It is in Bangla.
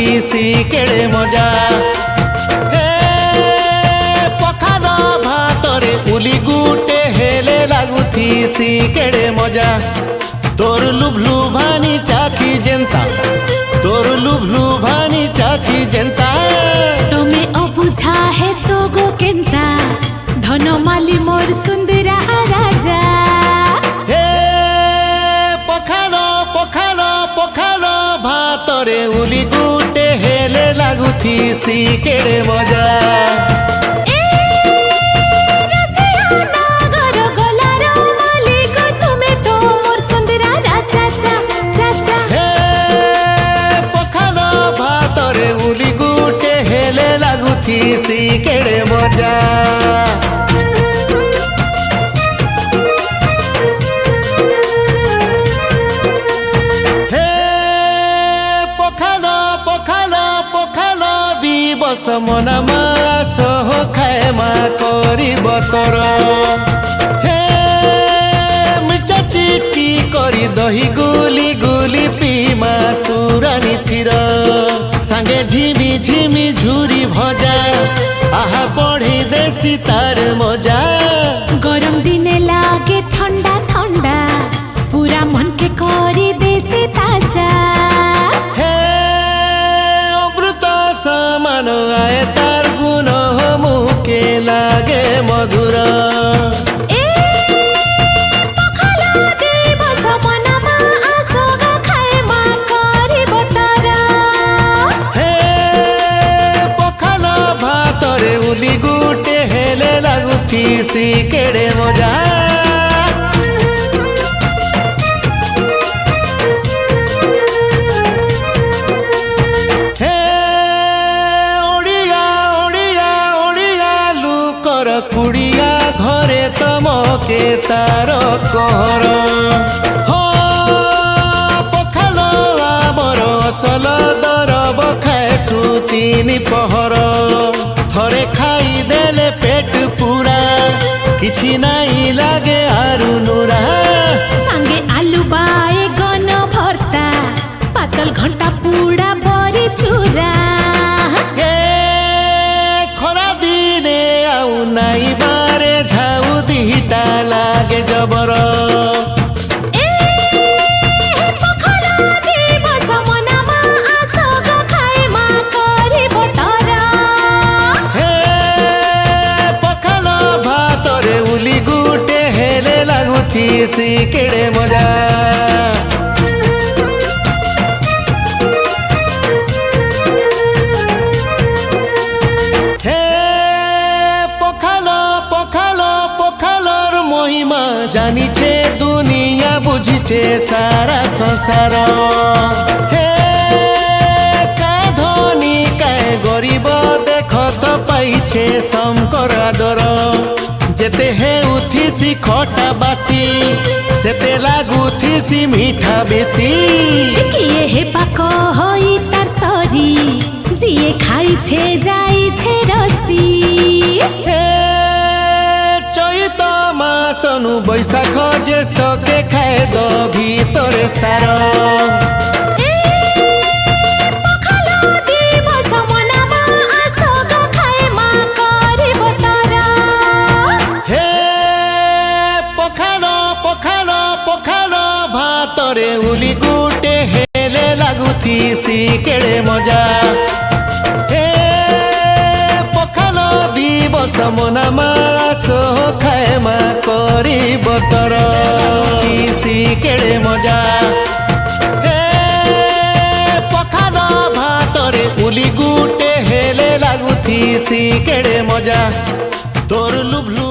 ଲାଗୁଥିସି କେଡ଼େ ମଜା। ହେ ପଖାଳ ଭାତରେ ଉଲି ଗୁଟେ ହେଲେ ଲାଗୁଥିସି କେଡ଼େ ମଜା। ତୋର ଲୁଭଲୁ ଭାନି ଚାଖି ଯେନ୍ତା, ତୋର ଲୁଭଲୁ ଭାନି ଚାଖି ଯେନ୍ତା। তুমি অবুঝা হে সোগো কেন্তা, ধনমালি মোর সুন্দরা রাজা। হে পখাল পখাল পখাল ভাতরে উলি গুটে হেলে লাগুথিসি কেড়ে মজা। লাগুথিসি কেড়ে মজা। হে পখাল পখাল পখাল দিবস মনা মাস খায় মা করিব তোর। হে মির্চা চিটকি করি দহি গুলি গুলি পিমা তুরানি তীর। সাঙ্গে ঝিমি ঝিমি ঝুরি ভজা, আহা বড়ি দেশি তার মজা। গরম দিনে লাগে ঠান্ডা ঠান্ডা, পুরা মনকে করি দেশি তাজা। হে অমৃত সমান আয় তার গুণ মুখে লাগে মধুর। উলি গুটে হেলে লাগুথিসি কেড়ে মজা। হে ওড়িয়া ওড়িয়া ওড়িয়া লুকর কুড়িয়া ঘরে তমকে তার কহর। পখাল আমর অসল দরব খায় সুতিনি পহর। থরে খাই দেলে পেট পুরা, কিছু নাই লাগে আরু নুরা। সাঙ্গে আলু বায়ে গন ভর্তা, পাতল ঘন্টা পুড়া বরি চুরা। হে খরা দিনে আউ নাই বারে ঝাউ দিটা লাগে জবর। লাগুথিসি কেড়ে মজা। হে পখাল পখাল পখালর মহিমা জানিছে দুনিয়া, বুঝিছে সারা সংসার। হে কা ধনী কায় গরিব দেখ তো পাইছে শঙ্কর আদর। যেতে হেউথিসি খটা বাসি, সেতে লাগুথিসি মিঠা বেশি। কিয়ে হে পাক হই তার সরি, জিয়ে খাইছে যাইছে রসি। হে চৈত মাসনু বৈশাখ জ্যেষ্ঠকে খায় দ ভিতরে সার। ভাতরে উলি গুটে হেলে লাগুথিসি কেড়ে মজা। হে পখাল দিবস মনা মাস খায় মা করিব তোর। লাগুথিসি কেড়ে মজা। হে পখাল ভাতরে উলি গুটে হেলে লাগুথিসি কেড়ে মজা। তোর লুভলু